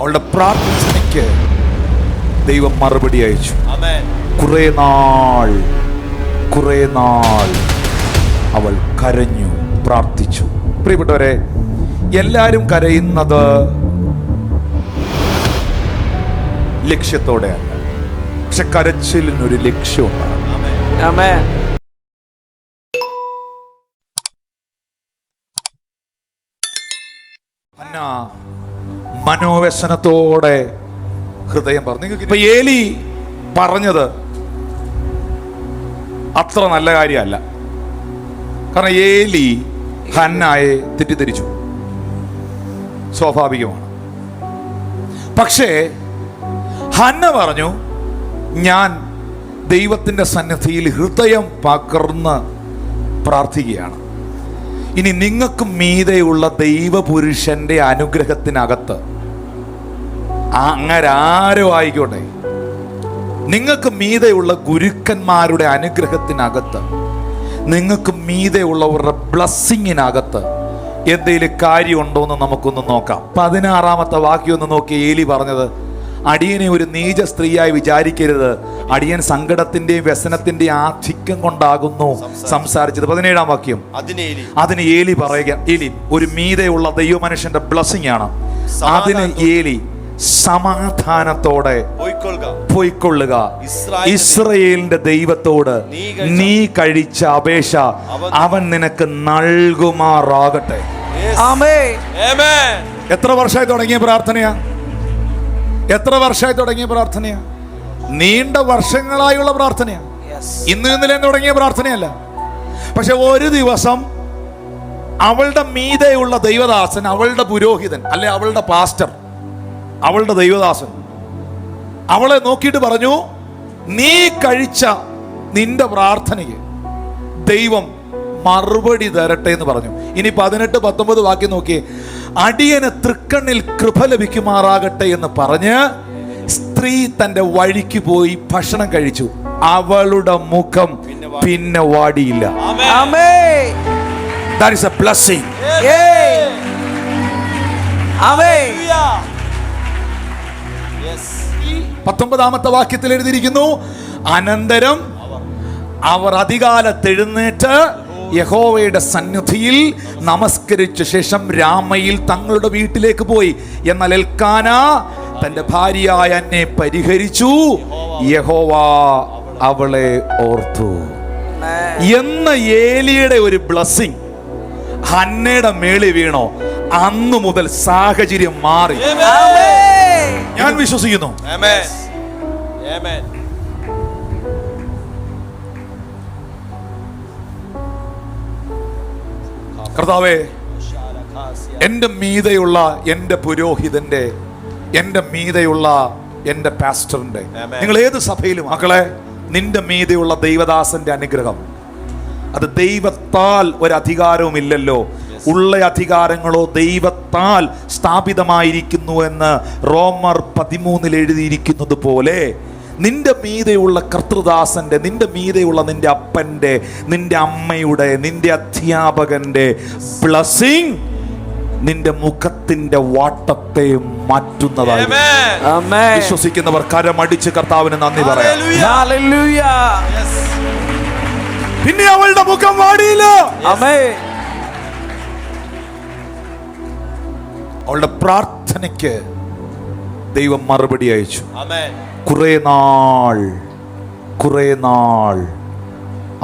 അവളുടെ പ്രാർത്ഥനയ്ക്ക് ദൈവം മറുപടി അയച്ചു. കുറെ നാൾ അവൾ കരഞ്ഞു, പ്രാർത്ഥിച്ചു. പ്രിയപ്പെട്ടവരെ, എല്ലാരും കരയുന്നത് ലക്ഷ്യത്തോടെയല്ല, പക്ഷെ കരച്ചിലിനൊരു ലക്ഷ്യമുണ്ടാകും. ഹന്ന മനോവ്യസനത്തോടെ ഹൃദയം പറഞ്ഞു. നിങ്ങൾക്ക് ഇപ്പൊ ഏലി പറഞ്ഞത് അത്ര നല്ല കാര്യമല്ല. കാരണം ഏലി ഹന്നയെ തെറ്റിദ്ധരിച്ചു, സ്വാഭാവികമാണ്. പക്ഷേ ഹന്ന പറഞ്ഞു, ഞാൻ ദൈവത്തിൻ്റെ സന്നിധിയിൽ ഹൃദയം പകർന്ന് പ്രാർത്ഥിക്കുകയാണ്. ഇനി നിങ്ങൾക്ക് മീതെയുള്ള ദൈവപുരുഷന്റെ അനുഗ്രഹത്തിനകത്ത്, അങ്ങരാരോ ആയിക്കോട്ടെ, നിങ്ങൾക്ക് മീതെയുള്ള ഗുരുക്കന്മാരുടെ അനുഗ്രഹത്തിനകത്ത്, നിങ്ങൾക്ക് മീതെയുള്ളവരുടെ ബ്ലസ്സിങ്ങിനകത്ത് എന്തെങ്കിലും കാര്യമുണ്ടോ എന്ന് നമുക്കൊന്ന് നോക്കാം. 16-ാമത്തെ വാക്യം ഒന്ന് നോക്കി. ഏലി പറഞ്ഞത്, അടിയനെ ഒരു നീച സ്ത്രീയായി വിചാരിക്കരുത്, അടിയൻ സങ്കടത്തിന്റെയും വ്യസനത്തിന്റെയും ആധിക്യം കൊണ്ടാകുന്നു സംസാരിച്ചത്. 17-ാം വാക്യം. അതിന് ഏലി പറയുക, ഏലി ഒരു മീതെയുള്ള ദൈവമനുഷ്യന്റെ ബ്ലസ്സിംഗ് ആണ്. അതിന് ഏലി സമാധാനത്തോടെ പോയിക്കൊള്ളുക, ഇസ്രായേലിന്റെ ദൈവത്തോട് നീ കഴിച്ച അപേക്ഷ അവൻ നിനക്ക് നൽകുമാറാകട്ടെ. എത്ര വർഷമായി തുടങ്ങിയ പ്രാർത്ഥനയാ? നീണ്ട വർഷങ്ങളായുള്ള പ്രാർത്ഥനയാ. ഇന്നലെ തുടങ്ങിയ പ്രാർത്ഥനയല്ല. പക്ഷെ ഒരു ദിവസം അവളുടെ മീതെയുള്ള ദൈവദാസൻ, അവളുടെ പുരോഹിതൻ, അല്ലെ അവളുടെ പാസ്റ്റർ, അവളുടെ ദൈവദാസൻ അവളെ നോക്കിയിട്ട് പറഞ്ഞു, നീ കഴിച്ച നിന്റെ പ്രാർത്ഥനയ്ക്ക് ദൈവം മറുപടി തരട്ടെ എന്ന് പറഞ്ഞു. ഇനി 18-19 വാക്യം നോക്കിയേ. അടിയന് തൃക്കണ്ണിൽ കൃപ ലഭിക്കുമാറാകട്ടെ എന്ന് പറഞ്ഞ് സ്ത്രീ തന്റെ വഴിക്ക് പോയി ഭക്ഷണം കഴിച്ചു. അവളുടെ മുഖം പിന്നെ വാടിയില്ല. That is a blessing. 19-ാമത്തെ വാക്യത്തിൽ എഴുതിയിരിക്കുന്നു, അനന്തരം അവർ അതികാലത്തെഴുന്നേറ്റ് യഹോവയുടെ സന്നിധിയിൽ നമസ്കരിച്ച ശേഷം രാമയിൽ തങ്ങളുടെ വീട്ടിലേക്ക് പോയി. എന്നാൽ എൽക്കാന തന്റെ ഭാര്യയായ അന്നെ പരിഹരിച്ചു, യഹോവ അവളെ ഓർത്തു എന്ന ഏലിയുടെ ഒരു ബ്ലസ്സിംഗ് ഹന്നയുടെ മേളിൽ വീണോ, അന്നു മുതൽ സാഹചര്യം മാറി. ഞാൻ വിശ്വസിക്കുന്നു. കർത്താവേ, എൻ്റെ മീതെയുള്ള എൻ്റെ പുരോഹിതന്റെ, എൻ്റെ മീതെയുള്ള എൻ്റെ പാസ്റ്ററിന്റെ, നിങ്ങൾ ഏത് സഭയിലും മക്കളെ, നിന്റെ മീതെയുള്ള ദൈവദാസന്റെ അനുഗ്രഹം, അത് ദൈവത്താൽ ഒരധികാരവും ഇല്ലല്ലോ. ഉള്ള അധികാരങ്ങളോ ദൈവത്താൽ സ്ഥാപിതമായിരിക്കുന്നു എന്ന് റോമർ 13 എഴുതിയിരിക്കുന്നത് പോലെ, നിന്റെ മീതെയുള്ള കർത്തൃദാസന്റെ, നിന്റെ മീതെയുള്ള നിന്റെ അപ്പന്റെ, നിന്റെ അമ്മയുടെ, നിന്റെ അധ്യാപകന്റെ ബ്ലസ്സിംഗ് നിന്റെ മുഖത്തിന്റെ വാട്ടത്തെ മാറ്റുന്നതായി. വിശ്വസിക്കുന്നവർ കരമടിച്ച് കർത്താവിന് നന്ദി പറയാം. പിന്നെ അവളുടെ മുഖം വാടിയില്ല. അവളുടെ പ്രാർത്ഥനയ്ക്ക് ദൈവം മറുപടി അയച്ചു. കുറെ നാൾ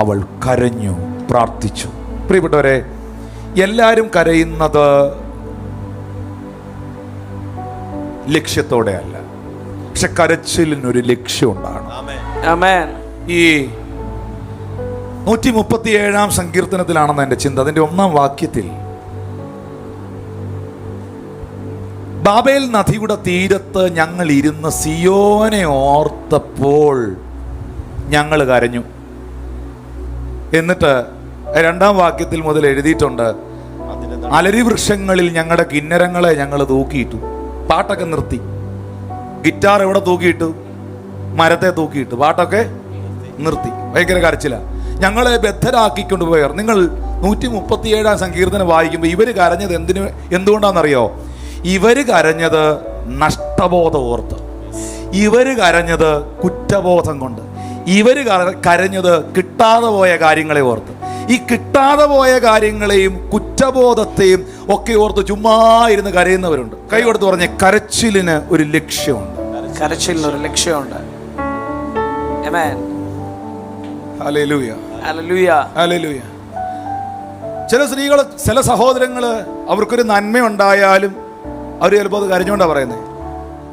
അവൾ കരഞ്ഞു, പ്രാർത്ഥിച്ചു. പ്രിയപ്പെട്ടവരെ, എല്ലാരും കരയുന്നത് ലക്ഷ്യത്തോടെയല്ല, പക്ഷെ കരച്ചിലിനൊരു ലക്ഷ്യം ഉണ്ടാകണം. ഈ 137-ാം സങ്കീർത്തനത്തിലാണെന്ന് എൻ്റെ ചിന്ത. അതിന്റെ 1-ാം വാക്യത്തിൽ, ബാബേൽ നദിയുടെ തീരത്ത് ഞങ്ങൾ ഇരുന്ന് സിയോനെ ഓർത്തപ്പോൾ ഞങ്ങൾ കരഞ്ഞു. എന്നിട്ട് 2-ാം വാക്യത്തിൽ മുതൽ എഴുതിയിട്ടുണ്ട്, അലരി വൃക്ഷങ്ങളിൽ ഞങ്ങളുടെ കിന്നരങ്ങളെ ഞങ്ങൾ തൂക്കിയിട്ടു. പാട്ടൊക്കെ നിർത്തി. ഗിറ്റാർ എവിടെ തൂക്കിയിട്ടു? മരത്തെ തൂക്കിയിട്ടു. പാട്ടൊക്കെ നിർത്തി. ഭയങ്കര കരച്ചില. ഞങ്ങളെ ബദ്ധരാക്കിക്കൊണ്ടുപോയവർ. നിങ്ങൾ 137-ാം സങ്കീർത്തനം വായിക്കുമ്പോൾ ഇവർ കരഞ്ഞത് എന്തുകൊണ്ടാണെന്നറിയോ? ഇവർ കരഞ്ഞത് നഷ്ടബോധം ഓർത്ത്. ഇവര് കരഞ്ഞത് കുറ്റബോധം കൊണ്ട്, ഇവര് കരഞ്ഞത് കിട്ടാതെ പോയ കാര്യങ്ങളെ ഓർത്ത്. ഈ കിട്ടാതെ പോയ കാര്യങ്ങളെയും കുറ്റബോധത്തെയും ഒക്കെ ഓർത്ത് ചുമ്മാ ഇരുന്ന് കരയുന്നവരുണ്ട്. കൈ കൊടുത്ത് പറഞ്ഞ കരച്ചിലിന് ഒരു ലക്ഷ്യമുണ്ട്. കരച്ചിലിന് ഒരു ലക്ഷ്യമുണ്ട്. ആമേൻ. ഹല്ലേലൂയ. ഹല്ലേലൂയ. ഹല്ലേലൂയ. ചില സ്ത്രീകൾ, ചില സഹോദരങ്ങൾ, അവർക്കൊരു നന്മയുണ്ടായാലും അവർ ചിലപ്പോൾ അത് കരഞ്ഞുകൊണ്ടാണ് പറയുന്നത്.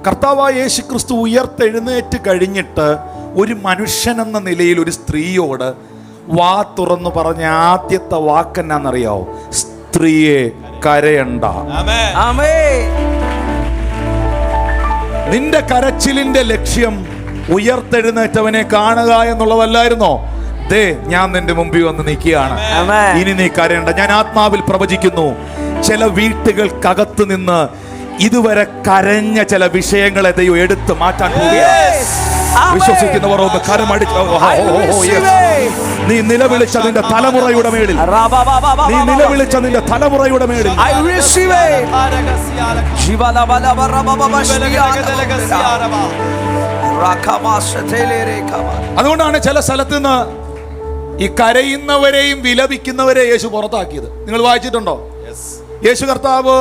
കർത്താവായ യേശു ക്രിസ്തു ഉയർത്തെഴുന്നേറ്റ് കഴിഞ്ഞിട്ട് ഒരു മനുഷ്യനെന്ന നിലയിൽ ഒരു സ്ത്രീയോട് വാ തുറന്നു പറഞ്ഞ ആദ്യത്തെ വാക്കെന്നാന്നറിയാവോ? സ്ത്രീയെ കരയണ്ട. നിന്റെ കരച്ചിലിന്റെ ലക്ഷ്യം ഉയർത്തെഴുന്നേറ്റവനെ കാണുക എന്നുള്ളതല്ലായിരുന്നോ? ദേ, ഞാൻ നിന്റെ മുമ്പിൽ വന്ന് നിൽക്കുകയാണ്, ഇനി നീ കരയണ്ട. ഞാൻ ആത്മാവിൽ പ്രവചിക്കുന്നു, ചില വീട്ടുകൾക്കകത്ത് നിന്ന് ഇതുവരെ കരഞ്ഞ ചില വിഷയങ്ങളെ ദൈവം എടുത്ത് മാറ്റാൻ പോവുകയാണ്. വിശ്വസിക്കുന്നവർ ഒന്ന് കരമടിച്ച് നീ നിലവിളിച്ച നിന്റെ തലമുറയുടെ മേളിൽ, നീ നിലവിളിച്ച നിന്റെ തലമുറയുടെ മേളിൽ അതുകൊണ്ടാണ് ചില സ്ഥലത്ത് നിന്ന് ഈ കരയുന്നവരെയും വിലപിക്കുന്നവരെ യേശു പുറത്താക്കിയത്. നിങ്ങൾ വായിച്ചിട്ടുണ്ടോ? യേശു കർത്താവ്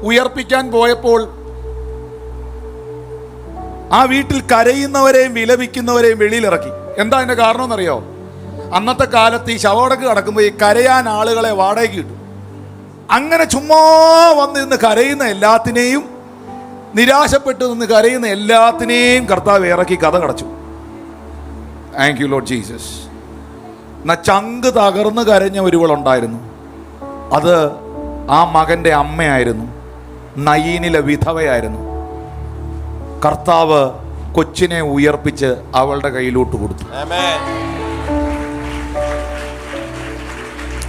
ഉയർപ്പിക്കാൻ പോയപ്പോൾ ആ വീട്ടിൽ കരയുന്നവരെയും വിലപിക്കുന്നവരെയും വെളിയിലിറക്കി. എന്താ അതിന്റെ കാരണം എന്നറിയോ? അന്നത്തെ കാലത്ത് ഈ ശവടക്ക് കിടക്കുമ്പോൾ ഈ കരയാൻ ആളുകളെ വാടകയ്ക്ക് കിട്ടും. അങ്ങനെ ചുമ്മാ വന്നിരുന്ന് കരയുന്ന എല്ലാത്തിനെയും, നിരാശപ്പെട്ട് നിന്ന് കരയുന്ന എല്ലാത്തിനെയും കർത്താവ് ഇറക്കി കഥ കടച്ചു. Thank you Lord Jesus. എന്നാ ചങ്ക് തകർന്ന് കരഞ്ഞ ഒരുവളുണ്ടായിരുന്നു. അത് ആ മകന്റെ അമ്മയായിരുന്നു, നയീനിലെ വിധവയായിരുന്നു. കർത്താവ് കൊച്ചിനെ ഉയർപ്പിച്ച് അവളുടെ കയ്യിലോട്ട് കൊടുത്തു.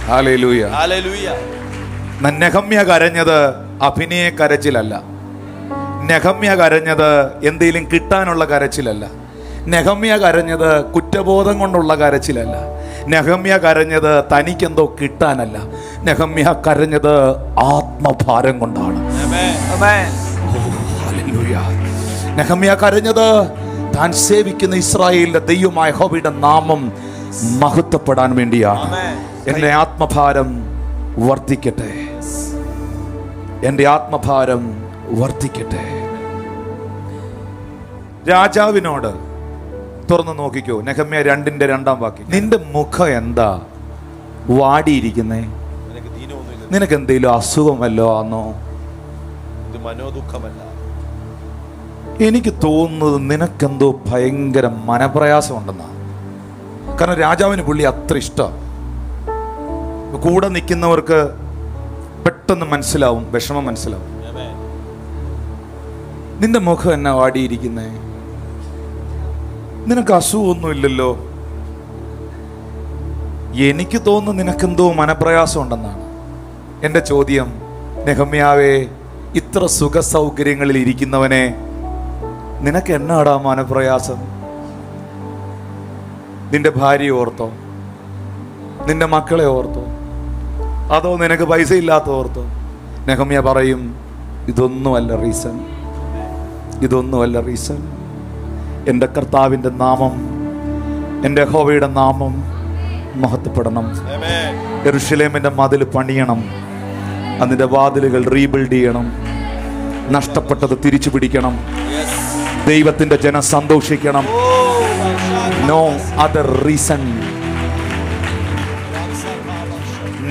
ഹല്ലേലൂയ. നെഹമ്യ കരഞ്ഞത് അഭിനയ കരച്ചിലല്ല. നെഹമ്യ കരഞ്ഞത് എന്തെങ്കിലും കിട്ടാനുള്ള കരച്ചിലല്ല. നെഹമ്യ കരഞ്ഞത് കുറ്റബോധം കൊണ്ടുള്ള കരച്ചിലല്ല. നെഹമ്യ കരഞ്ഞത് തനിക്കെന്തോ കിട്ടാനല്ല. നെഹമ്യ കരഞ്ഞത് ആത്മഭാരം കൊണ്ടാണ്. നെഹമ്യ കരഞ്ഞത് താൻ സേവിക്കുന്ന ഇസ്രായേലിന്റെ ദൈവമായ യഹോവയുടെ നാമം മഹത്വപ്പെടാൻ വേണ്ടിയാണ്. എന്റെ ആത്മഭാരം വർദ്ധിക്കട്ടെ, എന്റെ ആത്മഭാരം വർദ്ധിക്കട്ടെ. രാജാവിനോട് തുറന്നു നോക്കിക്കോ, നെഹമ്യ 2:2 നിന്റെ മുഖം എന്താ വാടിയിരിക്കുന്നേ? നിനക്ക് എന്തെങ്കിലും അസുഖം വല്ലോ ആണോ? മനോദുഃഖമല്ല, എനിക്ക് തോന്നുന്നത് നിനക്കെന്തോ ഭയങ്കര മനപ്രയാസം ഉണ്ടെന്നാ. കാരണം രാജാവിന് പുള്ളി അത്ര ഇഷ്ടം. കൂടെ നിൽക്കുന്നവർക്ക് പെട്ടെന്ന് മനസ്സിലാവും, വിഷമം മനസ്സിലാവും. നിന്റെ മുഖം എന്നാ വാടിയിരിക്കുന്നേ? നിനക്ക് അസുഖമൊന്നുമില്ലല്ലോ. എനിക്ക് തോന്നുന്നു നിനക്കെന്തോ മനപ്രയാസം ഉണ്ടെന്നാണ്. എൻ്റെ ചോദ്യം, നെഹമ്യാവേ, ഇത്ര സുഖ സൗകര്യങ്ങളിൽ ഇരിക്കുന്നവനെ, നിനക്ക് എന്നാടാ മനപ്രയാസം? നിന്റെ ഭാര്യയെ ഓർത്തോ? നിന്റെ മക്കളെ ഓർത്തോ? അതോ നിനക്ക് പൈസ ഇല്ലാത്ത ഓർത്തോ? നെഹമ്യ പറയും, ഇതൊന്നുമല്ല റീസൺ, ഇതൊന്നുമല്ല റീസൺ. എൻ്റെ കർത്താവിൻ്റെ നാമം, എൻ്റെ യഹോവയുടെ നാമം മഹത്വപ്പെടണം. യെരൂശലേമിന്റെ മതിൽ പണിയണം, അതിൻ്റെ വാതിലുകൾ റീബിൽഡ് ചെയ്യണം, നഷ്ടപ്പെട്ടത് തിരിച്ചു പിടിക്കണം, ദൈവത്തിന്റെ ജനം സന്തോഷിക്കണം. No other reason,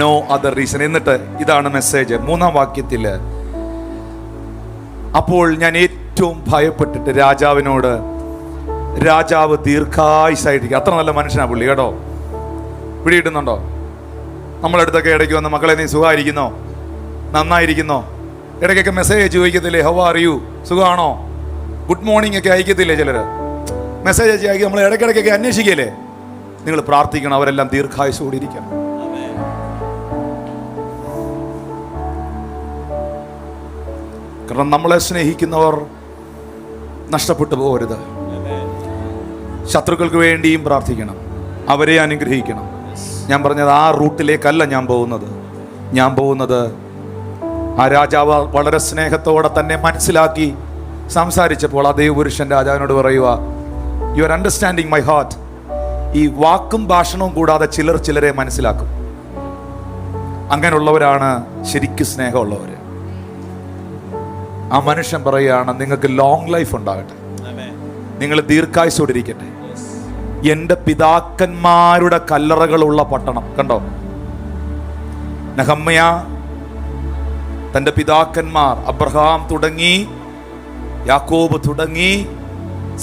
no other reason. എന്നിട്ട് ഇതാണ് മെസ്സേജ് 3-ാം വാക്യത്തില്. അപ്പോൾ ഞാൻ ഏറ്റവും ഭയപ്പെട്ടിട്ട് രാജാവിനോട്, രാജാവ് ദീർഘായുസ്സായിരിക്കും. അത്ര നല്ല മനുഷ്യനാ പുള്ളി കേട്ടോ. പിടികിട്ടുന്നുണ്ടോ? നമ്മളടുത്തൊക്കെ ഇടയ്ക്ക് വന്ന്, മക്കളെ നീ സുഖമായിരിക്കുന്നോ, നന്നായിരിക്കുന്നോ, ഇടയ്ക്കൊക്കെ മെസ്സേജ് ചോദിക്കത്തില്ലേ, ഹൗ ആർ യു, സുഖമാണോ, ഗുഡ് മോർണിംഗ് ഒക്കെ അയക്കത്തില്ലേ ചിലര്. മെസ്സേജ് അയക്കി നമ്മൾ ഇടയ്ക്കിടയ്ക്കൊക്കെ അന്വേഷിക്കല്ലേ. നിങ്ങൾ പ്രാർത്ഥിക്കണം, അവരെല്ലാം ദീർഘായുസ്സോടെ ഇരിക്കണം. കാരണം നമ്മളെ സ്നേഹിക്കുന്നവർ നഷ്ടപ്പെട്ടു പോകരുത്. ശത്രുക്കൾക്ക് വേണ്ടിയും പ്രാർത്ഥിക്കണം, അവരെ അനുഗ്രഹിക്കണം. ഞാൻ പറഞ്ഞത് ആ റൂട്ടിലേക്കല്ല ഞാൻ പോകുന്നത്. ഞാൻ പോകുന്നത് ആ രാജാവ് വളരെ സ്നേഹത്തോടെ തന്നെ മനസ്സിലാക്കി സംസാരിച്ചപ്പോൾ ആ ദൈവപുരുഷൻ രാജാവിനോട് പറയുക, you are understanding my heart. ഈ വാക്കും ഭാഷണവും കൂടാതെ ചിലരെ മനസ്സിലാക്കും. അങ്ങനെയുള്ളവരാണ് ശരിക്കും സ്നേഹമുള്ളവർ. ആ മനുഷ്യൻ പറയുകയാണ്, നിങ്ങൾക്ക് ലോങ് ലൈഫ് ഉണ്ടാകട്ടെ, നിങ്ങൾ ദീർഘായുസ്സോടിരിക്കട്ടെ. എൻ്റെ പിതാക്കന്മാരുടെ കല്ലറകളുള്ള പട്ടണം. കണ്ടോ, നെഹമ്യാ തൻ്റെ പിതാക്കന്മാർ അബ്രഹാം തുടങ്ങി യാക്കോബ് തുടങ്ങി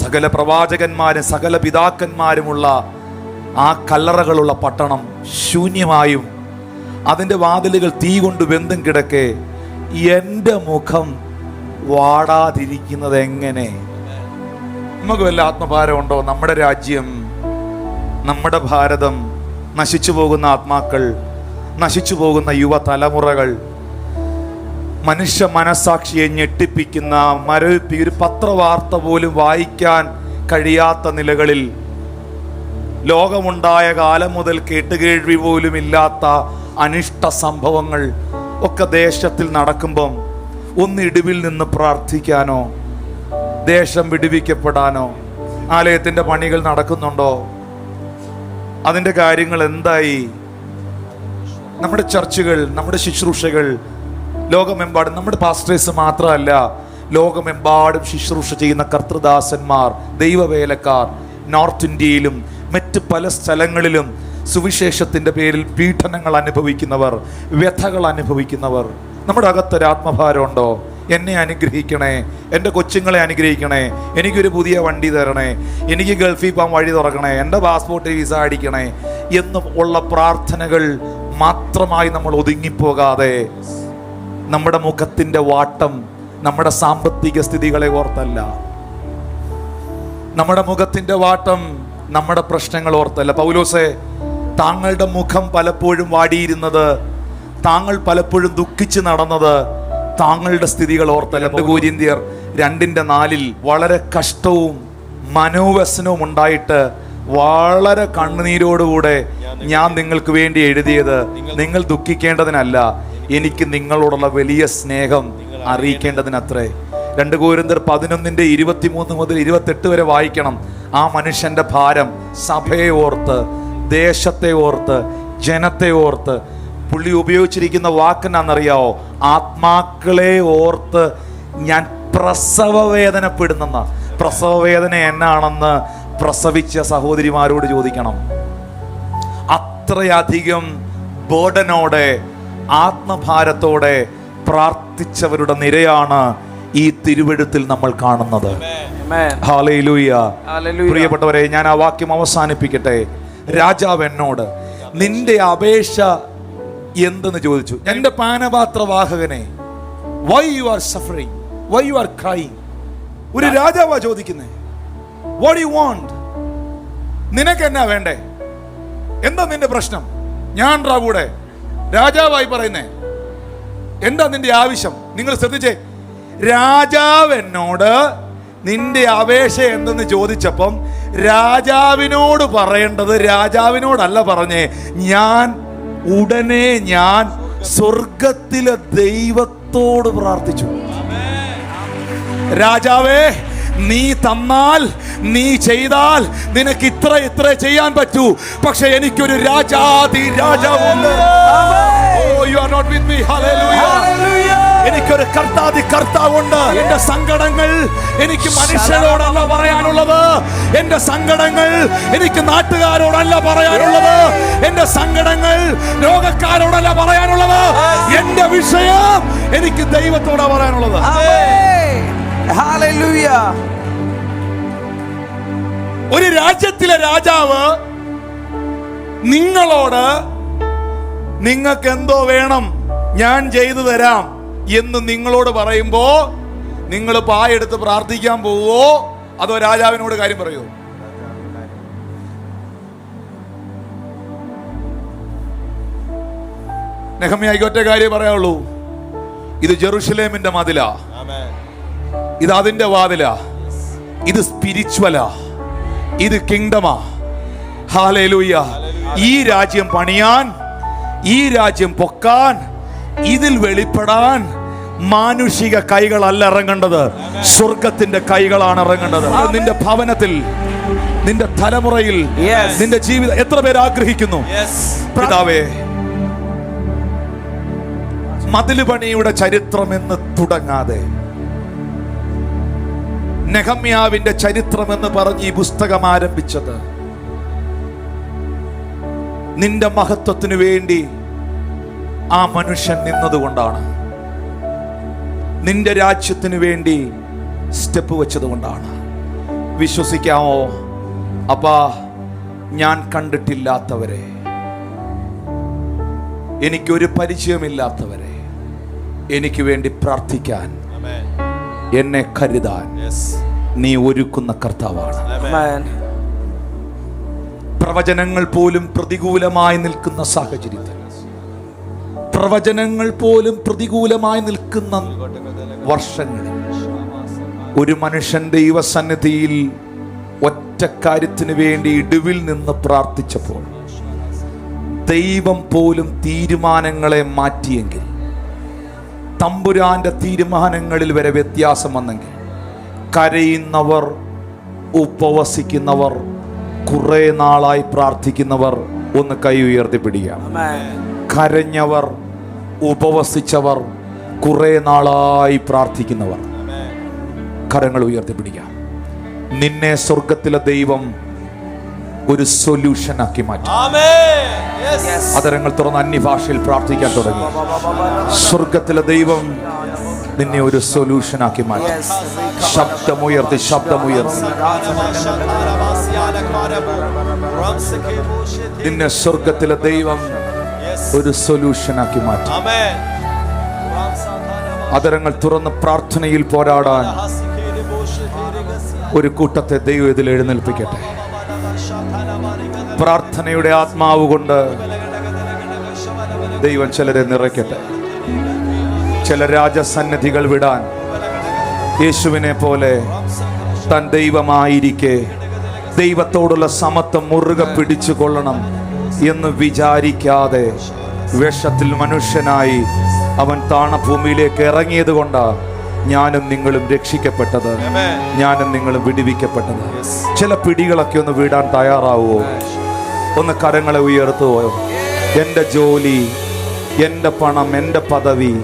സകല പ്രവാചകന്മാരും സകല പിതാക്കന്മാരുമുള്ള ആ കല്ലറകളുള്ള പട്ടണം ശൂന്യമായും അതിൻ്റെ വാതിലുകൾ തീ കൊണ്ട് വെന്തും കിടക്കെ എൻ്റെ മുഖം വാടാതിരിക്കുന്നത് എങ്ങനെ? നമുക്ക് വല്ല ആത്മഭാരമുണ്ടോ? നമ്മുടെ രാജ്യം, നമ്മുടെ ഭാരതം, നശിച്ചു പോകുന്ന ആത്മാക്കൾ, നശിച്ചു പോകുന്ന യുവതലമുറകൾ, മനുഷ്യ മനസാക്ഷിയെ ഞെട്ടിപ്പിക്കുന്ന ഒരു പത്രവാർത്ത പോലും വായിക്കാൻ കഴിയാത്ത നിലകളിൽ ലോകമുണ്ടായ കാലം മുതൽ കേട്ടുകേഴ്വി പോലും ഇല്ലാത്ത അനിഷ്ട സംഭവങ്ങൾ ഒക്കെ ദേശത്തിൽ നടക്കുമ്പം ഒന്ന് ഇടിവിൽ നിന്ന് പ്രാർത്ഥിക്കാനോ ദേശം വിടുവിക്കപ്പെടാനോ ആലയത്തിൻ്റെ പണികൾ നടക്കുന്നുണ്ടോ? അതിൻ്റെ കാര്യങ്ങൾ എന്തായി? നമ്മുടെ ചർച്ചുകൾ, നമ്മുടെ ശുശ്രൂഷകൾ ലോകമെമ്പാടും, നമ്മുടെ പാസ്റ്റേഴ്സ് മാത്രമല്ല, ലോകമെമ്പാടും ശുശ്രൂഷ ചെയ്യുന്ന കർത്തൃദാസന്മാർ, ദൈവവേലക്കാർ, നോർത്ത് ഇന്ത്യയിലും മറ്റ് പല സ്ഥലങ്ങളിലും സുവിശേഷത്തിൻ്റെ പേരിൽ പീഡനങ്ങൾ അനുഭവിക്കുന്നവർ, വ്യഥകൾ അനുഭവിക്കുന്നവർ. നമ്മുടെ അകത്തൊരു ആത്മഭാരമുണ്ടോ? എന്നെ അനുഗ്രഹിക്കണേ, എൻ്റെ കൊച്ചുങ്ങളെ അനുഗ്രഹിക്കണേ, എനിക്കൊരു പുതിയ വണ്ടി തരണേ, എനിക്ക് ഗൾഫിൽ പോകാൻ വഴി തുറക്കണേ, എൻ്റെ പാസ്പോർട്ട് വിസ അടിക്കണേ എന്നും ഉള്ള പ്രാർത്ഥനകൾ മാത്രമായി നമ്മൾ ഒതുങ്ങിപ്പോകാതെ നമ്മുടെ മുഖത്തിൻ്റെ വാട്ടം നമ്മുടെ സാമ്പത്തിക സ്ഥിതികളെ ഓർത്തല്ല, നമ്മുടെ മുഖത്തിൻ്റെ വാട്ടം നമ്മുടെ പ്രശ്നങ്ങൾ ഓർത്തല്ല. പൗലോസേ, താങ്കളുടെ മുഖം പലപ്പോഴും വാടിയിരുന്നത്, താങ്കൾ പലപ്പോഴും ദുഃഖിച്ച് നടന്നത് താങ്കളുടെ സ്ഥിതികൾ ഓർത്തല്ല. 2 കൊരിന്ത്യർ 2:4 വളരെ കഷ്ടവും മനോവ്യസനവും ഉണ്ടായിട്ട് വളരെ കണ്ണുനീരോടുകൂടെ ഞാൻ നിങ്ങൾക്ക് വേണ്ടി എഴുതിയത് നിങ്ങൾ ദുഃഖിക്കേണ്ടതിനല്ല, എനിക്ക് നിങ്ങളോടുള്ള വലിയ സ്നേഹം അറിയിക്കേണ്ടതിനത്രേ. 2 കൊരിന്ത്യർ 11:23 മുതൽ 28 വരെ വായിക്കണം. ആ മനുഷ്യന്റെ ഭാരം സഭയെ ഓർത്ത്, ദേശത്തെ ഓർത്ത്, ജനത്തെ ഓർത്ത്. പുള്ളി ഉപയോഗിച്ചിരിക്കുന്ന വാക്കെന്നാണെന്നറിയാവോ? ആത്മാക്കളെ ഓർത്ത് ഞാൻ പ്രസവ വേദനപ്പെടുന്ന. പ്രസവ വേദന എന്നാണെന്ന് പ്രസവിച്ച സഹോദരിമാരോട് ചോദിക്കണം. അത്രയധികം ബോർഡനോടെ, ആത്മഭാരത്തോടെ പ്രാർത്ഥിച്ചവരുടെ നിരയാണ് ഈ തിരുവെഴുത്തിൽ നമ്മൾ കാണുന്നത്. ഹല്ലേലൂയ. പ്രിയപ്പെട്ടവരെ, ഞാൻ ആ വാക്യം അവസാനിപ്പിക്കട്ടെ. രാജാവ് എന്നോട് നിന്റെ അപേക്ഷ എന്തെന്ന് ചോദിച്ചു. എന്റെ പാനപാത്രവാഹകനെ, why you are suffering, why you are crying? ഒരു രാജാവാ ചോദിക്കുന്നേ. what do you want? നിനക്ക് എന്നാ വേണ്ടേ? എന്താ നിന്റെ പ്രശ്നം? ഞാൻ കൂടെ രാജാവായി പറയുന്നേ, എന്താ നിന്റെ ആവശ്യം? നിങ്ങൾ ശ്രദ്ധിച്ചേ, രാജാവ് എന്നോട് നിന്റെ അപേക്ഷ എന്തെന്ന് ചോദിച്ചപ്പം രാജാവിനോട് പറയേണ്ടത് രാജാവിനോടല്ല പറഞ്ഞേ, ഉടനെ ഞാൻ സ്വർഗത്തിലെ ദൈവത്തോട് പ്രാർത്ഥിച്ചു. രാജാവേ, നീ തന്നാൽ, നീ ചെയ്താൽ നിനക്ക് ഇത്ര ചെയ്യാൻ പറ്റൂ. പക്ഷെ എനിക്കൊരു രാജാതി രാജാവുണ്ട്. Oh, you are not with me. Hallelujah. എനിക്കൊരു കർത്താവുണ്ട്. എന്റെ സങ്കടങ്ങൾ എനിക്ക് മനുഷ്യരോടല്ല പറയാനുള്ളത്. എന്റെ സങ്കടങ്ങൾ എനിക്ക് നാട്ടുകാരോടല്ല പറയാനുള്ളത്. എന്റെ സങ്കടങ്ങൾ ലോകക്കാരോടല്ല പറയാനുള്ളത്. എന്റെ വിഷയം എനിക്ക് ദൈവത്തോടാ പറയാനുള്ളത്. ഒരു രാജ്യത്തിലെ രാജാവ് നിങ്ങളോട് നിങ്ങൾക്ക് എന്തോ വേണം, ഞാൻ ചെയ്തു തരാം എന്ന് നിങ്ങളോട് പറയുമ്പോ നിങ്ങൾ പായെടുത്ത് പ്രാർത്ഥിക്കാൻ പോവോ അതോ രാജാവിനോട് കാര്യം പറയോ? നെഹമ്യായ്ക്ക് ഒറ്റ കാര്യം പറയാനുള്ളൂ. ഇത് ജെറുസലേമിന്റെ മതിലാ, ഇത് അതിന്റെ വാതിലാ, ഇത് സ്പിരിച്വലാ, ഇത് കിങ്ഡമാ. ഹല്ലേലൂയ. ഈ രാജ്യം പണിയാൻ, ഈ രാജ്യം പൊക്കാൻ, ഇതിൽ വെളിപ്പെടാൻ മാനുഷിക കൈകളല്ല ഇറങ്ങേണ്ടത്, സ്വർഗത്തിന്റെ കൈകളാണ് ഇറങ്ങേണ്ടത്. നിന്റെ ഭവനത്തിൽ, നിന്റെ തലമുറയിൽ, നിന്റെ ജീവിതം എത്ര പേര് ആഗ്രഹിക്കുന്നു? പിതാവേ, മതില് പണിയുടെ ചരിത്രമെന്ന് തുടങ്ങാതെ നെഹമ്യാവിന്റെ ചരിത്രമെന്ന് പറഞ്ഞ് ഈ പുസ്തകം ആരംഭിച്ചത് നിന്റെ മഹത്വത്തിനു വേണ്ടി ആ മനുഷ്യൻ നിന്നതുകൊണ്ടാണ്. നിന്റെ രാജ്യത്തിനു വേണ്ടി സ്റ്റെപ്പ് വെച്ചതുകൊണ്ടാണ്. വിശ്വസിക്കാമോ? അപ്പാ, ഞാൻ കണ്ടിട്ടില്ലാത്തവരെ, എനിക്കൊരു പരിചയമില്ലാത്തവരെ എനിക്ക് വേണ്ടി പ്രാർത്ഥിക്കാൻ, എന്നെ കരുതാൻ നീ ഒരുക്കുന്ന കർത്താവാണ്. പ്രവചനങ്ങൾ പോലും പ്രതികൂലമായി നിൽക്കുന്ന സാഹചര്യത്തിൽ, പ്രവചനങ്ങൾ പോലും പ്രതികൂലമായി നിൽക്കുന്ന വർഷങ്ങളിൽ ഒരു മനുഷ്യൻ ദൈവസന്നിധിയിൽ ഒറ്റ കാര്യത്തിന് വേണ്ടി ഇടിവിൽ നിന്ന് പ്രാർത്ഥിച്ചപ്പോൾ ദൈവം പോലും തീരുമാനങ്ങളെ മാറ്റിയെങ്കിൽ, തമ്പുരാന്റെ തീരുമാനങ്ങളിൽ വരെ വ്യത്യാസം വന്നെങ്കിൽ, കരയുന്നവർ, ഉപവസിക്കുന്നവർ, കുറെ നാളായി പ്രാർത്ഥിക്കുന്നവർ ഒന്ന് കൈ ഉയർത്തിപ്പിടിക്കാം. കരഞ്ഞവർ, ഉപവസിച്ചവർ, കുറെ നാളായി പ്രാർത്ഥിക്കുന്നവർ കരങ്ങൾ ഉയർത്തിപ്പിടിക്കാം. നിന്നെ സ്വർഗത്തിലെ ദൈവം ഒരു സൊല്യൂഷൻ ആക്കി മാറ്റി. അതരങ്ങൾ തുറന്ന് അന്യഭാഷയിൽ പ്രാർത്ഥിക്കാൻ തുടങ്ങി. സ്വർഗത്തിലെ ദൈവം നിന്നെ ഒരു സൊല്യൂഷൻ ആക്കി മാറ്റി. ശബ്ദമുയർത്തി, ശബ്ദമുയർത്തി. നിന്നെ സ്വർഗത്തിലെ ദൈവം ഒരു സൊല്യൂഷൻ ആക്കി മാറ്റി. അതരങ്ങൾ തുറന്ന് പ്രാർത്ഥനയിൽ പോരാടാൻ ഒരു കൂട്ടത്തെ ദൈവം ഇതിൽ എഴുന്നേൽപ്പിക്കട്ടെ. പ്രാർത്ഥനയുടെ ആത്മാവ് കൊണ്ട് ദൈവം ചിലരെ നിറയ്ക്കട്ടെ. ചില രാജസന്നിധികൾ വിടാൻ യേശുവിനെ പോലെ താൻ ദൈവമായിരിക്കെ ദൈവത്തോടുള്ള സമത്വം മുറുകെ പിടിച്ചു കൊള്ളണം എന്ന് വിചാരിക്കാതെ വേഷത്തിൽ മനുഷ്യനായി അവൻ താണഭൂമിയിലേക്ക് ഇറങ്ങിയത് കൊണ്ടാണ് ഞാനും നിങ്ങളും രക്ഷിക്കപ്പെട്ടത്, ഞാനും നിങ്ങളും വിടുവിക്കപ്പെട്ടത്. ചില പിടികളൊക്കെ ഒന്ന് വിടാൻ തയ്യാറാവുമോ? ഒന്ന് കരങ്ങളെ ഉയർത്തുവോ? എൻ്റെ ജോലി, എൻ്റെ പണം, എൻ്റെ പദവി,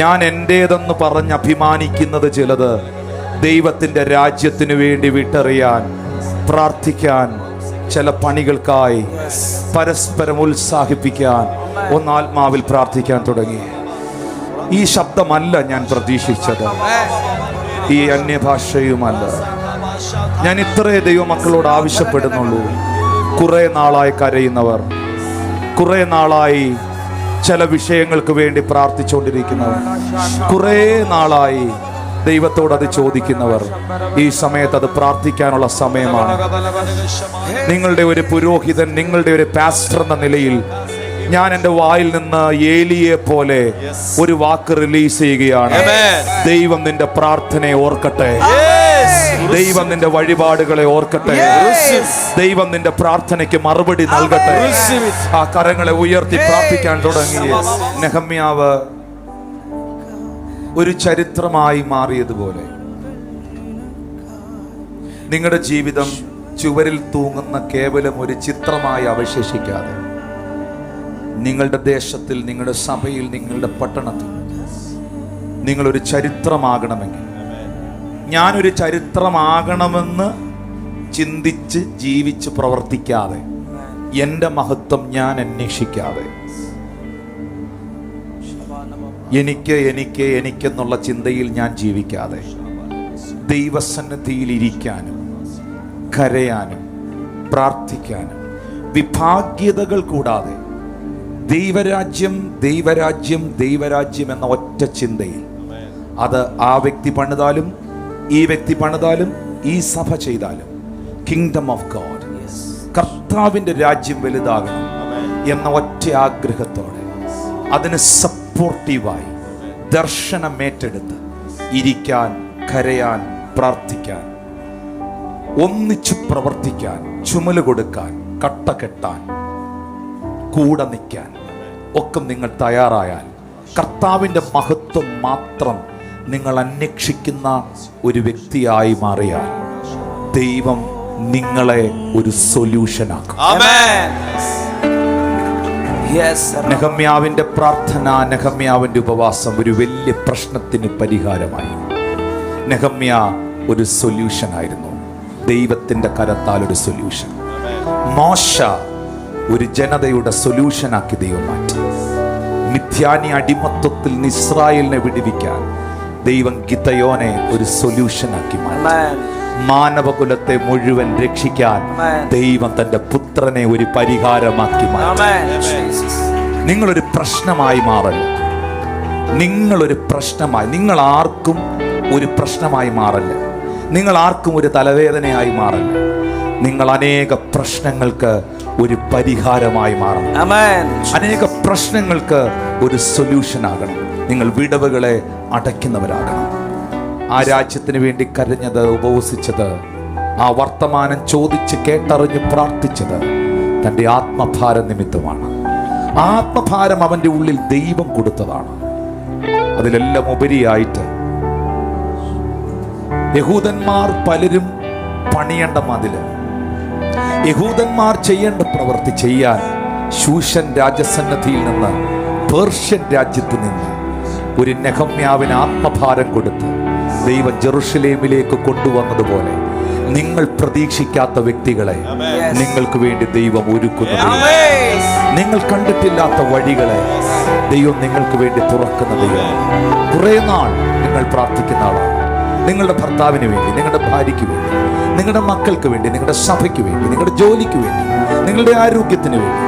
ഞാൻ എൻ്റേതെന്ന് പറഞ്ഞ് അഭിമാനിക്കുന്നത് ചിലത് ദൈവത്തിൻ്റെ രാജ്യത്തിന് വേണ്ടി വിട്ടെറിയാൻ, പ്രാർത്ഥിക്കാൻ, ചില പണികൾക്കായി പരസ്പരം ഉത്സാഹിപ്പിക്കാൻ ഒന്ന് ആത്മാവിൽ പ്രാർത്ഥിക്കാൻ തുടങ്ങി. ഈ ശബ്ദമല്ല ഞാൻ പ്രതീക്ഷിച്ചത്, ഈ അന്യഭാഷയുമല്ല. ഞാൻ ഇത്രേ ദൈവമക്കളോട് ആവശ്യപ്പെടുന്നുള്ളൂ. കുറെ നാളായി കരയുന്നവർ, കുറെ നാളായി ചില വിഷയങ്ങൾക്ക് വേണ്ടി പ്രാർത്ഥിച്ചുകൊണ്ടിരിക്കുന്നവർ, കുറെ നാളായി ദൈവത്തോട് അത് ചോദിക്കുന്നവർ, ഈ സമയത്ത് അത് പ്രാർത്ഥിക്കാനുള്ള സമയമാണ്. നിങ്ങളുടെ ഒരു പുരോഹിതൻ, നിങ്ങളുടെ ഒരു പാസ്റ്റർ എന്ന നിലയിൽ ഞാൻ എൻ്റെ വായിൽ നിന്ന് ഏലിയെ പോലെ ഒരു വാക്ക് റിലീസ് ചെയ്യുകയാണ്. ദൈവം നിന്റെ പ്രാർത്ഥനയെ ഓർക്കട്ടെ, ദൈവം നിന്റെ വഴിപാടുകളെ ഓർക്കട്ടെ, ദൈവം നിന്റെ പ്രാർത്ഥനയ്ക്ക് മറുപടി നൽകട്ടെ. ആ കരങ്ങളെ ഉയർത്തി പ്രാർത്ഥിക്കാൻ തുടങ്ങി. നെഹമ്യാവ് ഒരു ചരിത്രമായി മാറിയതുപോലെ നിങ്ങളുടെ ജീവിതം ചുവരിൽ തൂങ്ങുന്ന കേവലം ഒരു ചിത്രമായി അവശേഷിക്കാതെ നിങ്ങളുടെ ദേശത്തിൽ, നിങ്ങളുടെ സഭയിൽ, നിങ്ങളുടെ പട്ടണത്തിൽ നിങ്ങളൊരു ചരിത്രമാകണമെങ്കിൽ, ഞാനൊരു ചരിത്രമാകണമെന്ന് ചിന്തിച്ച് ജീവിച്ച് പ്രവർത്തിക്കാതെ, എൻ്റെ മഹത്വം ഞാൻ അന്വേഷിക്കാതെ, എനിക്കെന്നുള്ള ചിന്തയിൽ ഞാൻ ജീവിക്കാതെ, ദൈവസന്നിധിയിൽ ഇരിക്കാനും കരയാനും പ്രാർത്ഥിക്കാനും വിഭാഗ്യതകൾ കൂടാതെ ദൈവരാജ്യം, ദൈവരാജ്യം, ദൈവരാജ്യം എന്ന ഒറ്റ ചിന്തയിൽ, അത് ആ വ്യക്തി പണിതാലും ഈ വ്യക്തി പണിതാലും ഈ സഭ ചെയ്താലും, കിങ്ഡം ഓഫ് ഗോഡ്, കർത്താവിൻ്റെ രാജ്യം വലുതാകണം എന്ന ഒറ്റ ആഗ്രഹത്തോടെ അതിന് സപ്പോർട്ടീവായി ദർശനമേറ്റെടുത്ത് ഇരിക്കാൻ, കരയാൻ, പ്രാർത്ഥിക്കാൻ, ഒന്നിച്ചു പ്രവർത്തിക്കാൻ, ചുമല് കൊടുക്കാൻ, കട്ട കെട്ടാൻ, കൂടെ നിൽക്കാൻ ഒക്കെ നിങ്ങൾ തയ്യാറായാൽ കർത്താവിൻ്റെ മഹത്വം മാത്രം നിങ്ങൾ അന്വേഷിക്കുന്ന ഒരു വ്യക്തിയായി മാറിയാൽ ദൈവം നിങ്ങളെ ഒരു സൊല്യൂഷനാക്കും. നെഹമ്യാവിന്റെ പ്രാർത്ഥന, നെഹമ്യാവിന്റെ ഉപവാസം ഒരു വലിയ പ്രശ്നത്തിന് പരിഹാരമായി. നെഹമ്യ ഒരു സൊല്യൂഷൻ ആയിരുന്നു, ദൈവത്തിന്റെ കരത്താൽ ഒരു സൊല്യൂഷൻ. മോശ ഒരു ജനതയുടെ സൊല്യൂഷനാക്കി ദൈവം മാറ്റി. മിഥ്യാനി അടിമത്വത്തിൽ നിന്ന് ഇസ്രായേലിനെ വിടുവിക്കാൻ ദൈവം ഗിദയോനെ ഒരു സൊല്യൂഷനാക്കി മാറ്റി. മാനവകുലത്തെ മുഴുവൻ രക്ഷിക്കാൻ ദൈവം തന്റെ പുത്രനെ ഒരു പരിഹാരമാക്കി മാറ്റി. നിങ്ങളൊരു പ്രശ്നമായി മാറല്ല, നിങ്ങളൊരു പ്രശ്നമായി, നിങ്ങൾ ആർക്കും ഒരു പ്രശ്നമായി മാറല്ല, നിങ്ങൾ ആർക്കും ഒരു തലവേദനയായി മാറല്ല, നിങ്ങൾ അനേക പ്രശ്നങ്ങൾക്ക് ഒരു പരിഹാരമായി മാറണം. അനേക പ്രശ്നങ്ങൾക്ക് ഒരു സൊല്യൂഷൻ ആകണം. നിങ്ങൾ വിടവുകളെ അടയ്ക്കുന്നവരാകണം. ആ രാജ്യത്തിന് വേണ്ടി കരഞ്ഞത്, ഉപവസിച്ചത്, ആ വർത്തമാനം ചോദിച്ച് കേട്ടറിഞ്ഞ് പ്രാർത്ഥിച്ചത് തൻ്റെ ആത്മഭാര നിമിത്തമാണ്. ആത്മഭാരം അവൻ്റെ ഉള്ളിൽ ദൈവം കൊടുത്തതാണ്. അതിലെല്ലാം ഉപരിയായിട്ട് യഹൂദന്മാർ പലരും പണിയേണ്ട മതില്, യഹൂദന്മാർ ചെയ്യേണ്ട പ്രവൃത്തി ചെയ്യാൻ ശൂഷൻ രാജസന്നദ്ധിയിൽ നിന്ന്, പേർഷ്യൻ രാജ്യത്ത് നിന്ന് ഒരു നെഹമ്യാവിന് ആത്മഭാരം കൊടുത്ത് ദൈവം ജെറുസലേമിലേക്ക് കൊണ്ടുവന്നതുപോലെ നിങ്ങൾ പ്രതീക്ഷിക്കാത്ത വ്യക്തികളെ നിങ്ങൾക്ക് വേണ്ടി ദൈവം ഒരുക്കുന്നത്, നിങ്ങൾ കണ്ടിട്ടില്ലാത്ത വഴികളെ ദൈവം നിങ്ങൾക്ക് വേണ്ടി തുറക്കുന്നത്. കുറെ നാൾ നിങ്ങൾ പ്രാർത്ഥിക്കുന്ന ആളാണ്. നിങ്ങളുടെ ഭർത്താവിന് വേണ്ടി, നിങ്ങളുടെ ഭാര്യയ്ക്ക് വേണ്ടി, നിങ്ങളുടെ മക്കൾക്ക് വേണ്ടി, നിങ്ങളുടെ സഭയ്ക്ക് വേണ്ടി, നിങ്ങളുടെ ജോലിക്ക് വേണ്ടി, നിങ്ങളുടെ ആരോഗ്യത്തിന് വേണ്ടി,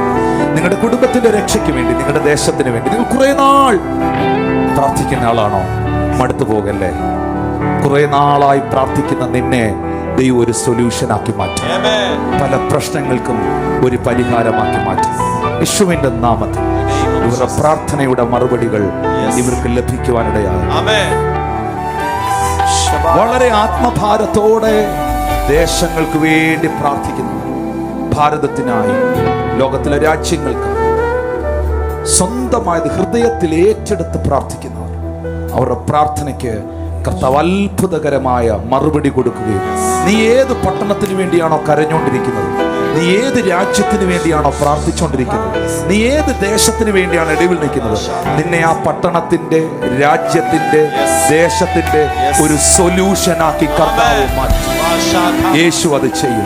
നിങ്ങളുടെ കുടുംബത്തിന്റെ രക്ഷയ്ക്ക് വേണ്ടി, നിങ്ങളുടെ ദേശത്തിന് വേണ്ടി നിങ്ങൾ കുറെ നാൾ പ്രാർത്ഥിക്കുന്ന ആളാണോ? മടുത്തു പോകല്ലേ. കുറെ നാളായി പ്രാർത്ഥിക്കുന്ന നിന്നെ ദൈവം ഒരു സൊല്യൂഷനാക്കി മാറ്റും. പല പ്രശ്നങ്ങൾക്കും ഒരു പരിഹാരമാക്കി മാറ്റും. യേശുവിന്റെ നാമത്തിൽ ഇവരുടെ പ്രാർത്ഥനയുടെ മറുപടികൾ ഇവർക്ക് ലഭിക്കുവാനിടയാകും. വളരെ ആത്മഭാരത്തോടെ ദേശങ്ങൾക്ക് വേണ്ടി പ്രാർത്ഥിക്കുന്നു. ഭാരതത്തിനായി, ലോകത്തിലെ രാജ്യങ്ങൾക്ക് സ്വന്തമായത് ഹൃദയത്തിൽ ഏറ്റെടുത്ത് പ്രാർത്ഥിക്കുന്നവർ, അവരുടെ പ്രാർത്ഥനയ്ക്ക് കർത്താവ് അത്ഭുതകരമായ മറുപടി കൊടുക്കുകയും, നീ ഏത് പട്ടണത്തിന് വേണ്ടിയാണോ കരഞ്ഞുകൊണ്ടിരിക്കുന്നത്, നീ ഏത് രാജ്യത്തിന് വേണ്ടിയാണോ പ്രാർത്ഥിച്ചുകൊണ്ടിരിക്കുന്നത്, നീ ഏത് ദേശത്തിന് വേണ്ടിയാണ് ഇടവിൽ നിൽക്കുന്നത്, നിന്നെ ആ പട്ടണത്തിന്റെ, രാജ്യത്തിന്റെ, ദേശത്തിന്റെ ഒരു സൊല്യൂഷനാക്കി കർത്താവ് മാറ്റി. യേശു അത് ചെയ്യും.